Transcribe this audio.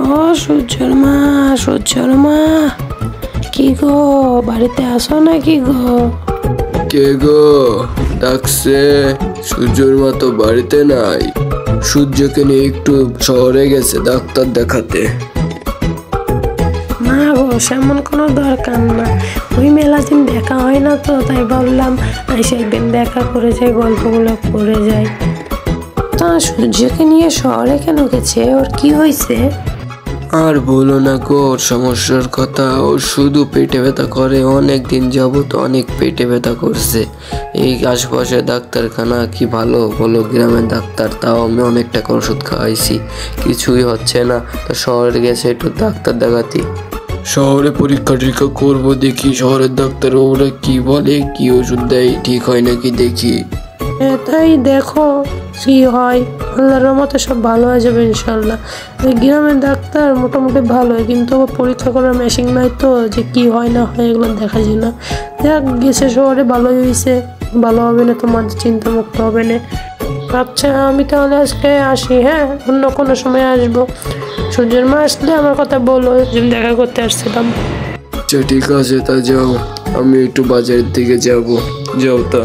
ও সূর্যর মা, সূর্যর মা, কি গো বাড়িতে আসো নাকি গো? কে গো ডাকছে? সূর্যর মা তো বাড়িতে নাই, সূর্যকে নিয়ে একটু শহরে গেছে ডাক্তার দেখাতে। না গো, সেমন কোনো দরকার না, ওই মেলা দিন দেখা হয় না তো, তাই ভাবলাম একদিন দেখা করে যাই, গল্পগুলো করে যাই। তা সূর্যকে নিয়ে শহরে কেন গেছে? ওর কি হয়েছে? আর বলো না গো ওর সমস্যার কথা, ও শুধু পেটে ব্যথা করে, অনেক দিন যাবত অনেক পেটে ব্যথা করছে। এই আশপাশে ডাক্তারখানা কি ভালো বলো, গ্রামের ডাক্তার, তাও আমি অনেক টাকা ওষুধ খাওয়াইছি, কিছুই হচ্ছে না। তো শহরে গেছে একটু ডাক্তার দেখাতে। শহরে পরীক্ষা টরীক্ষা করবো, দেখি শহরের ডাক্তার ওরা কি বলে, কি ওষুধ দেয়, ঠিক হয় নাকি দেখি। তাই দেখো কি হয়, আল্লাহর রহমতে সব ভালো হয়ে যাবে ইনশাল্লাহ। ওই গ্রামের ডাক্তার মোটামুটি ভালো হয়, কিন্তু পরীক্ষা করার মেশিন নাই তো, যে কি হয় না হয় এগুলো দেখা যায় না। দেখ গেছে শহরে, ভালোই হয়েছে, ভালো হবে না তোমার চিন্তা মুক্ত হবে না। আচ্ছা আমি তাহলে আজকে আসি, হ্যাঁ অন্য কোনো সময় আসবো। সূর্যের মা আসলে আমার কথা বলো, যে দেখা করতে আসছিলাম। আচ্ছা ঠিক আছে, তা যাও, আমি একটু বাজারের দিকে যাবো, যাও তা।